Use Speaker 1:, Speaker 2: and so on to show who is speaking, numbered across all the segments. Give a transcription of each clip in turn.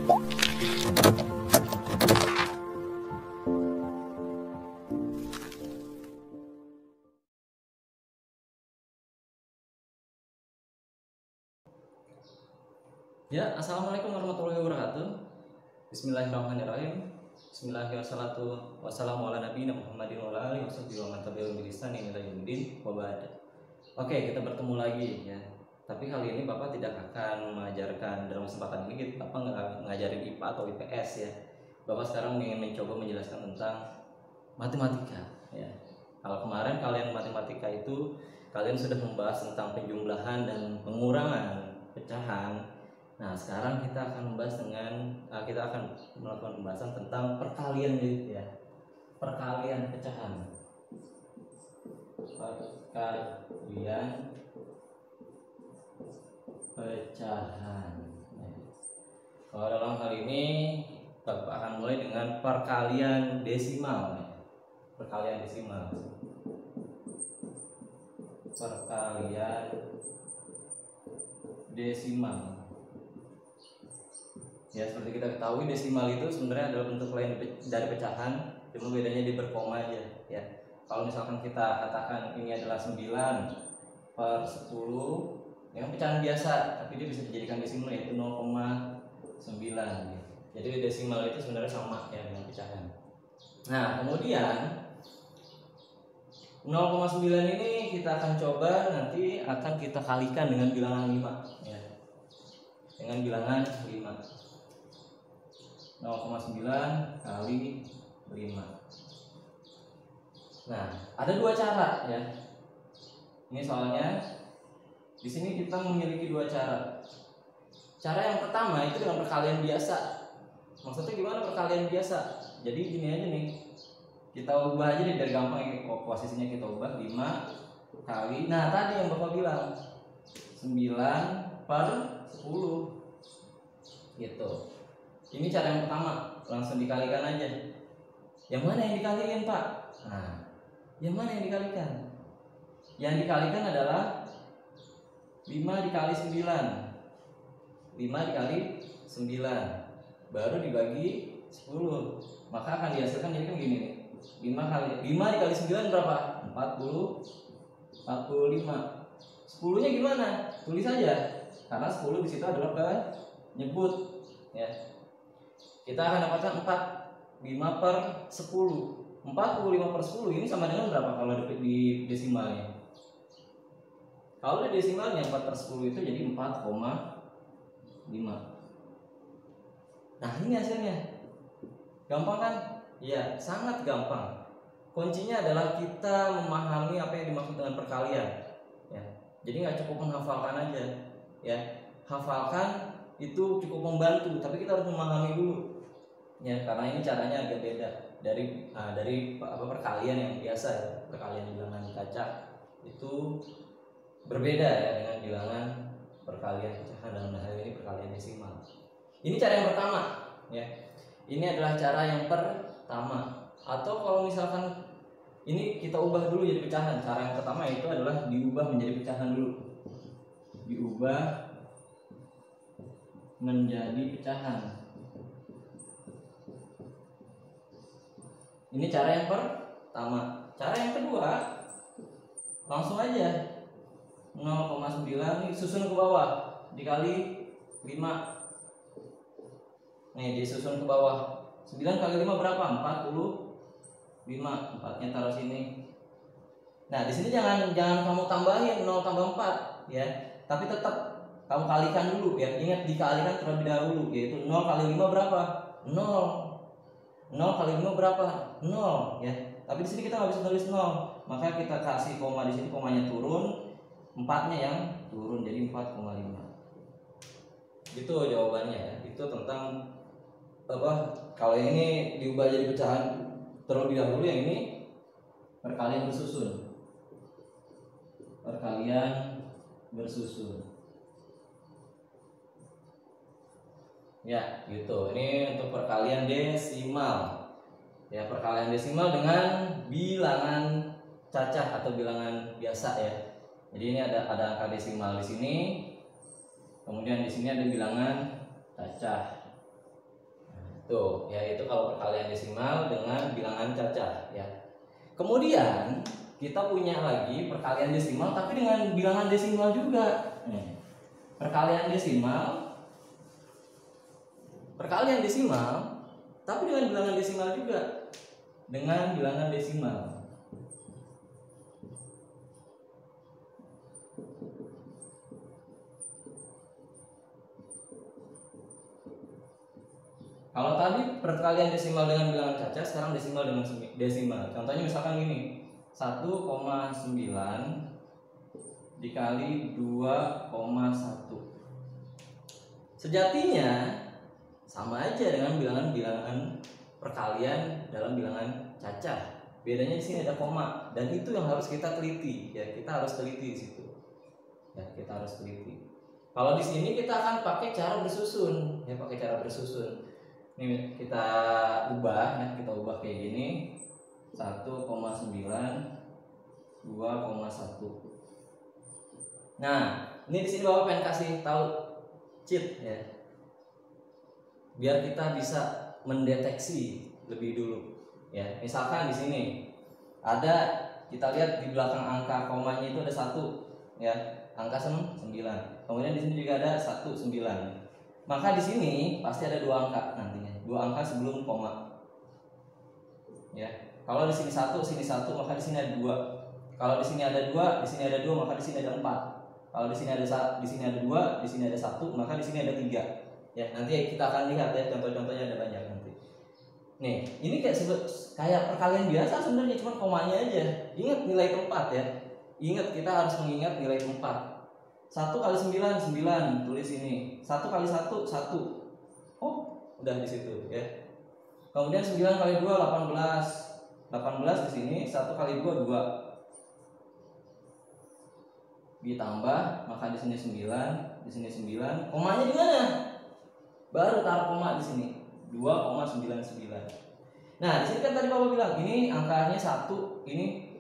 Speaker 1: Ya, assalamualaikum warahmatullahi wabarakatuh. Bismillahirrahmanirrahim. Bismillahirrahmanirrahim. Wassalamualaikum warahmatullahi wabarakatuh. Oke, kita bertemu lagi ya. Tapi kali ini Bapak tidak akan mengajarkan dalam kesempatan ini. Bapak nggak ngajarin IPA atau IPS ya. Bapak sekarang ingin mencoba menjelaskan tentang matematika ya. Kalau kemarin kalian matematika itu kalian sudah membahas tentang penjumlahan dan pengurangan pecahan. Nah, sekarang kita akan membahas kita akan melakukan pembahasan tentang perkalian ya. Perkalian pecahan. Perkalian pecahan. Kalau dalam hal ini Bapak akan mulai dengan perkalian desimal. Perkalian desimal. Perkalian desimal. Ya, seperti kita ketahui desimal itu sebenarnya adalah bentuk lain dari pecahan, cuma bedanya di berkoma aja ya. Kalau misalkan kita katakan ini adalah 9/10, yang pecahan biasa, tapi dia bisa dijadikan desimal yaitu 0,9 ya. Jadi desimal itu sebenarnya sama ya dengan pecahan. Nah, kemudian 0,9 ini kita akan coba nanti akan kita kalikan dengan bilangan 5 ya. Dengan bilangan 5. 0,9 kali 5. Nah, ada dua cara ya. Ini soalnya di sini kita memiliki dua cara. Cara yang pertama itu dengan perkalian biasa. Maksudnya gimana perkalian biasa? Jadi gini aja nih. Kita ubah aja nih dari gampang ini. Posisinya kita ubah 5 kali. Nah, tadi yang Bapak bilang 9/10 gitu. Ini cara yang pertama, langsung dikalikan aja. Yang mana yang dikalikan, Pak? Nah, yang mana yang dikalikan? Yang dikalikan adalah 5 dikali 9. 5 dikali 9 baru dibagi 10. Maka akan dihasilkan jadi kan gini nih. 5 dikali 9 berapa? 45. 10-nya gimana? Tulis aja. Karena 10 di situ adalah penyebut ya. Kita akan dapatkan 5/10. 45/10 ini sama dengan berapa kalau di desimalnya? Kalau di desimalnya 4/10 itu jadi 4,5. Nah, ini hasilnya. Gampang kan? Iya, sangat gampang. Kuncinya adalah kita memahami apa yang dimaksud dengan perkalian ya. Jadi nggak cukup menghafalkan aja ya. Hafalkan itu cukup membantu, tapi kita harus memahami dulu ya, karena ini caranya agak beda dari perkalian yang biasa ya. Perkalian bilangan kaca itu berbeda ya dengan bilangan perkalian pecahan, dalam hal ini perkalian desimal. Ini cara yang pertama ya. Ini adalah cara yang pertama. Atau kalau misalkan ini kita ubah dulu jadi pecahan, cara yang pertama itu adalah diubah menjadi pecahan dulu. Diubah menjadi pecahan. Ini cara yang pertama. Cara yang kedua, langsung aja 0,9 ini susun ke bawah dikali 5. Nih, disusun ke bawah. 9 kali 5 berapa? 45. 4-nya taruh sini. Nah, di sini jangan kamu tambahin 0 tambah 4 ya. Tapi tetap kamu kalikan dulu ya. Ingat dikalikan terlebih dahulu, yaitu 0 kali 5 berapa? 0. 0 kali 5 berapa? 0 ya. Tapi di sini kita nggak bisa tulis 0. Maka kita kasih koma di sini, komanya turun, 4-nya yang turun jadi 4,5. Gitu jawabannya ya. Itu tentang kalau ini diubah jadi pecahan terlebih dahulu, yang ini perkalian bersusun. Perkalian bersusun. Ya, gitu. Ini untuk perkalian desimal. Ya, perkalian desimal dengan bilangan cacah atau bilangan biasa ya. Jadi ini ada angka desimal di sini. Kemudian di sini ada bilangan cacah. Tuh, ya itu kalau perkalian desimal dengan bilangan cacah ya. Kemudian kita punya lagi perkalian desimal tapi dengan bilangan desimal juga. Perkalian desimal tapi dengan bilangan desimal juga. Dengan bilangan desimal. Kalau tadi perkalian desimal dengan bilangan cacah, sekarang desimal dengan desimal. Contohnya misalkan gini, 1,9 dikali 2,1. Sejatinya sama aja dengan bilangan-bilangan perkalian dalam bilangan cacah. Bedanya di sini ada koma, dan itu yang harus kita teliti. Ya, kita harus teliti di situ. Ya, kita harus teliti. Kalau di sini kita akan pakai cara bersusun, ya pakai cara bersusun. Ini kita ubah ya, kita ubah kayak gini. 1,9 2,1. Nah, ini di sini Bapak pengen kasih tahu cheat ya. Biar kita bisa mendeteksi lebih dulu. Ya, misalkan di sini ada, kita lihat di belakang angka komanya itu ada 1 ya, angka 9. Kemudian di sini juga ada 19. Maka di sini pasti ada 2 angka nantinya. 2 angka sebelum koma. Ya. Kalau di sini 1, maka di sini ada 2. Kalau di sini ada 2, di sini ada 2, maka di sini ada 4. Kalau di sini ada 2, di sini ada 1, maka di sini ada 3. Ya, nanti kita akan lihat ya, contoh-contohnya ada banyak nanti. Nih, ini kayak perkalian biasa sebenarnya, cuma komanya aja. Ingat nilai tempat ya. Ingat, kita harus mengingat nilai tempat. 1 kali 9, 9, tulis ini. 1 kali 1, 1. Oh, udah di situ ya. Kemudian 9 kali 2, 18. 18 di sini, 1 kali 2, 2. Ditambah, maka di sini 9, di sini 9. Komanya di mana? Baru taruh koma di sini. 2,99. Nah, di sini kan tadi Bapak bilang ini angkanya 1, ini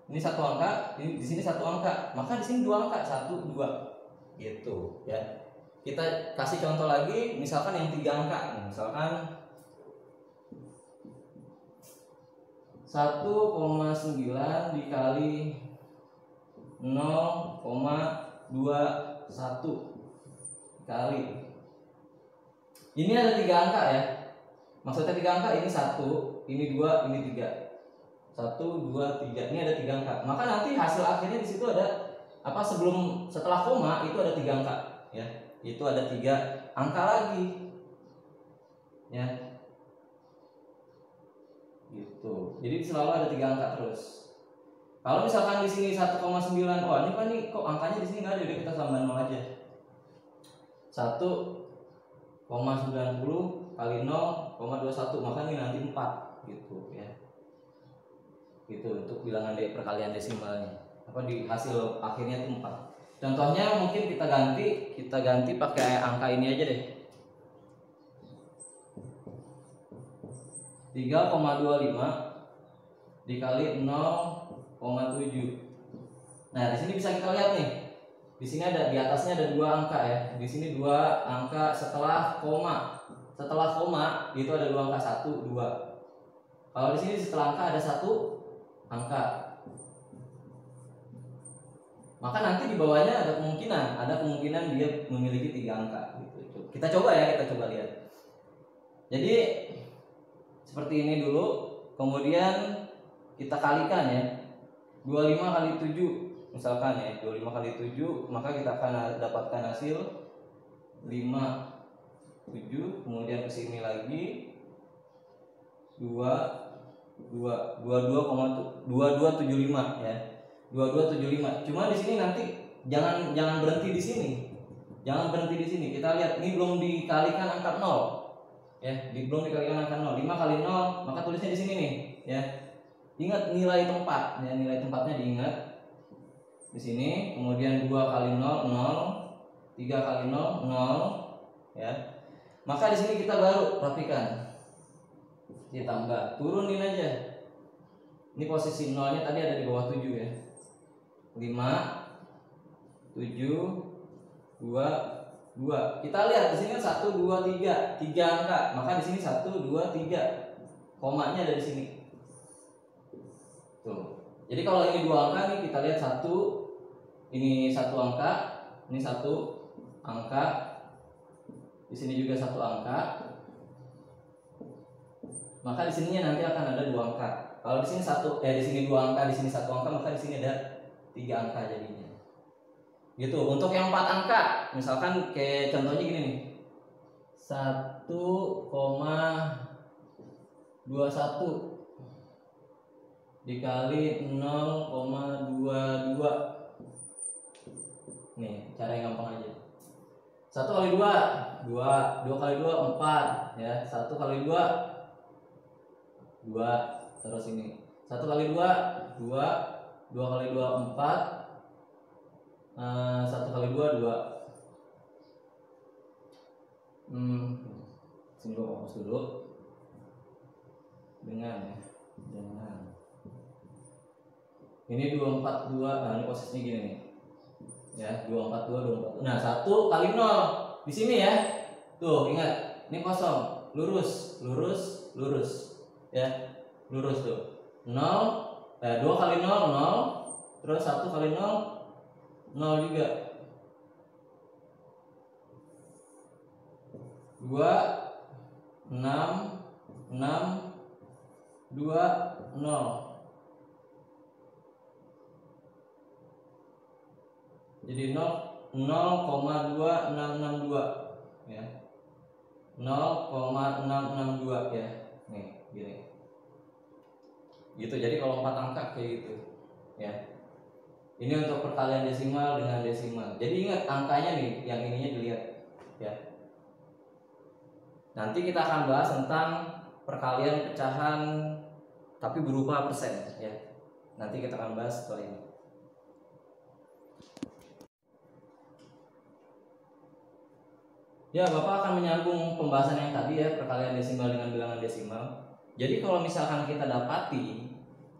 Speaker 1: 1 angka, ini di sini 1 angka, maka di sini 2 angka, 1, 2, gitu ya. Kita kasih contoh lagi, misalkan yang 3 angka, misalkan 1,9 dikali 0,21 kali. Ini ada 3 angka ya. Maksudnya 3 angka, ini 1, ini 2, ini 3. 1, 2, 3. Ini ada 3 angka. Maka nanti hasil akhirnya di situ ada apa, setelah koma itu ada 3 angka ya. Itu ada 3 angka lagi. Ya. Gitu. Jadi selalu ada 3 angka terus. Kalau misalkan di sini 1,9, oh ini kan nih kok angkanya di sini nggak ada, jadi kita tambah 0 aja. 1,90 kali 0,21, maka ini nanti 4 gitu ya. Gitu untuk bilangan perkalian desimalnya. Apa di hasil akhirnya itu 4. Contohnya mungkin kita ganti pakai angka ini aja deh. 3,25 dikali 0,7. Nah, di sini bisa kita lihat nih. Di sini di atasnya ada 2 angka ya. Di sini 2 angka setelah koma. Setelah koma itu ada 2 angka, 1, 2. Kalau di sini setelah angka ada 1 angka. Maka nanti di bawahnya ada kemungkinan dia memiliki 3 angka gitu. Kita coba lihat. Jadi seperti ini dulu, kemudian kita kalikan ya. 25 kali 7 misalkan ya, 25 kali 7, maka kita akan dapatkan hasil 57, kemudian ke sini lagi 2275 ya. 2275. Cuma di sini nanti jangan berhenti di sini. Kita lihat ini belum dikalikan angka 0. Ya, belum dikalikan angka 0. 5 kali 0, maka tulisnya di sini nih, ya. Ingat nilai tempat, ya, nilai tempatnya diingat. Di sini, kemudian 2 kali 0, 0. 3 kali 0, 0, ya. Maka di sini kita baru rapikan. Ditambah, turunin aja. Ini posisi 0-nya tadi ada di bawah 7 ya. 5 7 2 2. Kita lihat di sini kan 1 2 3, 3 angka. Maka di sini 1 2 3. Komanya ada di sini. Tuh. Jadi kalau ini 2 angka nih, kita lihat 1, ini 1 angka, ini 1 angka. Di sini juga 1 angka. Maka di sininya nanti akan ada 2 angka. Kalau di sini di sini 2 angka, di sini 1 angka, maka di sini ada 3 angka jadinya. Gitu. Untuk yang 4 angka, misalkan kayak contohnya gini nih. 1,21 dikali 0,22. Nih, cara yang gampang aja. 1 kali 2, 2. 2 kali 2, 4. Ya, 1 kali 2, 2. Terus ini 1 kali 2, 2. 2 kali 2, 4. 1 kali 2, 2. Sini gue fokus dulu. Dengan ini 242. Nah, ini posisinya gini nih. Ya, 242, 242. Nah, 1 kali 0 di sini ya. Tuh, ingat, ini kosong. Lurus. Ya. Lurus tuh. 2 kali 0, 0. Terus 1 kali 0, 0 juga. 2 6 2 0. Jadi 0,2662 ya. 0,662 ya. Nih, gini. Gitu. Jadi kalau 4 angka kayak gitu. Ya. Ini untuk perkalian desimal dengan desimal. Jadi ingat angkanya nih, yang ininya dilihat ya. Nanti kita akan bahas tentang perkalian pecahan tapi berupa persen ya. Nanti kita akan bahas setelah ini. Ya, Bapak akan menyambung pembahasan yang tadi ya, perkalian desimal dengan bilangan desimal. Jadi kalau misalkan kita dapati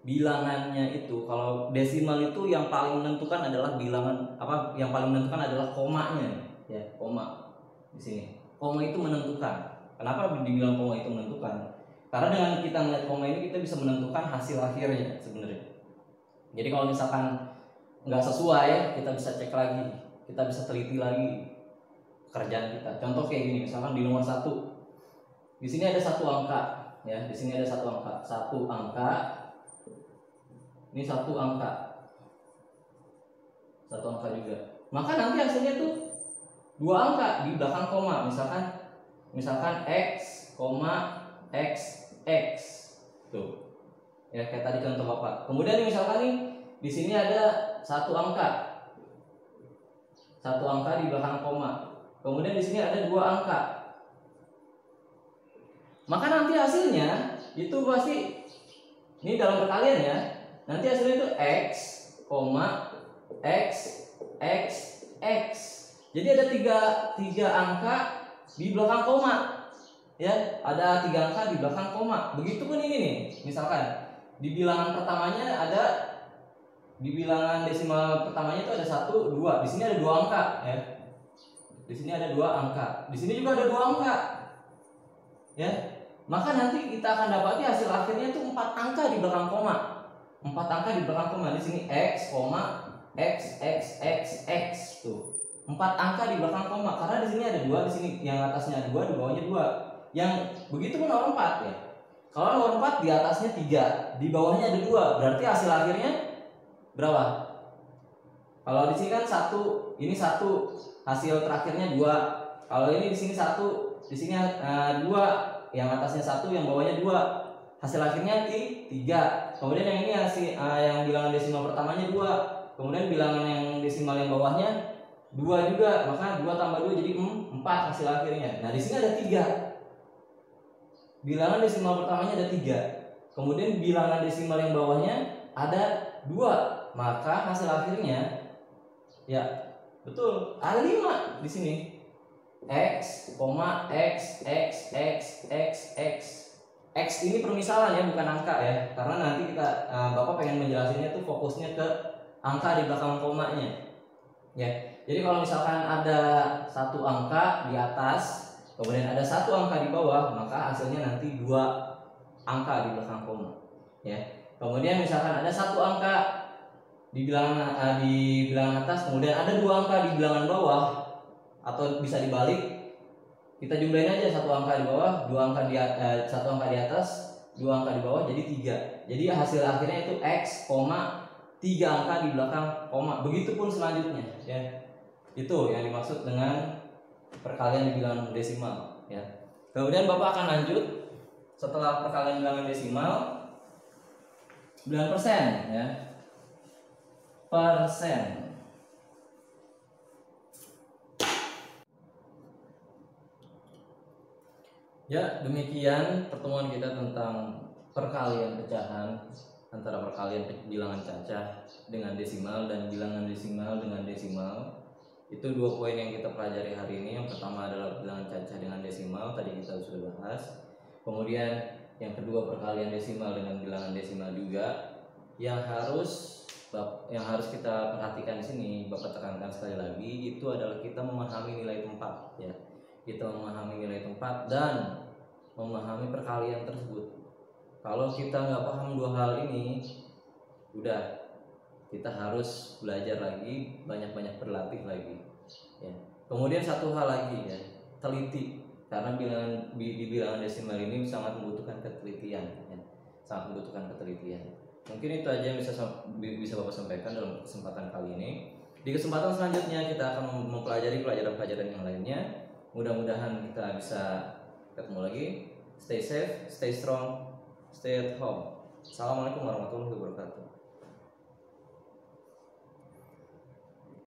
Speaker 1: bilangannya itu, kalau desimal itu yang paling menentukan adalah bilangan apa? Yang paling menentukan adalah komanya ya, koma di sini. Koma itu menentukan. Kenapa dibilang koma itu menentukan? Karena dengan kita melihat koma ini kita bisa menentukan hasil akhirnya sebenarnya. Jadi kalau misalkan nggak sesuai, kita bisa cek lagi, kita bisa teliti lagi pekerjaan kita. Contoh kayak gini, misalkan di nomor 1. Di sini ada 1 angka, ya. Di sini ada 1 angka. 1 angka. Ini 1 angka. 1 angka juga. Maka nanti hasilnya tuh 2 angka di belakang koma. Misalkan X, X, X. Tuh. Ya, kayak tadi contoh Bapak. Kemudian misalkan nih di sini ada 1 angka. 1 angka di belakang koma. Kemudian di sini ada 2 angka. Maka nanti hasilnya itu pasti, ini dalam perkalian ya. Nanti hasilnya itu X, X, X, X. Jadi ada 3 angka di belakang koma. Ya, ada 3 angka di belakang koma. Begitupun ini nih. Misalkan di bilangan pertamanya ada, di bilangan desimal pertamanya itu ada 1, 2. Di sini ada 2 angka ya. Di sini ada 2 angka. Di sini juga ada 2 angka. Ya. Maka nanti kita akan dapati hasil akhirnya itu 4 angka di belakang koma. 4 angka di belakang koma. Di sini X, X, X, X, X tuh. 4 angka di belakang koma karena di sini ada 2, di sini yang atasnya ada 2, di bawahnya 2. Yang begitu pun nomor 4 ya. Kalau nomor 4 di atasnya 3, di bawahnya ada 2. Berarti hasil akhirnya berapa? Kalau di sini kan 1, ini 1, hasil terakhirnya 2. Kalau ini di sini 1, di sini 2, yang atasnya 1, yang bawahnya 2. Hasil akhirnya 3. Kemudian yang ini hasil yang bilangan desimal pertamanya 2. Kemudian bilangan yang desimal yang bawahnya 2 juga. Maka 2 tambah 2 jadi 4 hasil akhirnya. Nah, di sini ada 3. Bilangan desimal pertamanya ada 3. Kemudian bilangan desimal yang bawahnya ada 2. Maka hasil akhirnya ya betul, ada 5 di sini. X, X, X, X, X, X. X ini permisalan ya, bukan angka ya. Karena nanti Bapak pengen menjelasinnya tuh fokusnya ke angka di belakang komanya. Ya. Jadi kalau misalkan ada satu angka di atas, kemudian ada satu angka di bawah, maka hasilnya nanti 2 angka di belakang koma. Ya. Kemudian misalkan ada satu angka di bilangan atas, kemudian ada 2 angka di bilangan bawah, atau bisa dibalik, kita jumlahin aja satu angka di bawah, satu angka di atas, 2 angka di bawah, jadi 3. Jadi hasil akhirnya itu X, 3 angka di belakang koma. Begitupun selanjutnya, ya. Itu yang dimaksud dengan perkalian di bilangan desimal, ya. Kemudian Bapak akan lanjut setelah perkalian bilangan desimal, bilangan persen, ya. Persen. Ya, demikian pertemuan kita tentang perkalian pecahan antara perkalian bilangan cacah dengan desimal dan bilangan desimal dengan desimal. Itu 2 poin yang kita pelajari hari ini. Yang pertama adalah bilangan cacah dengan desimal, tadi kita sudah bahas. Kemudian yang kedua perkalian desimal dengan bilangan desimal juga. Yang harus kita perhatikan di sini, Bapak tekankan sekali lagi, itu adalah kita memahami nilai tempat, ya. Kita memahami nilai tempat dan memahami perkalian tersebut. Kalau kita nggak paham 2 hal ini, udah, kita harus belajar lagi, banyak-banyak berlatih lagi, ya. Kemudian satu hal lagi, ya, teliti, karena di bilangan desimal ini sangat membutuhkan ketelitian, ya. Sangat membutuhkan ketelitian. Mungkin itu aja yang bisa Bapak sampaikan dalam kesempatan kali ini. Di kesempatan selanjutnya kita akan mempelajari pelajaran-pelajaran yang lainnya. Mudah-mudahan kita bisa ketemu lagi. Stay safe, stay strong, stay at home. Assalamualaikum warahmatullahi wabarakatuh.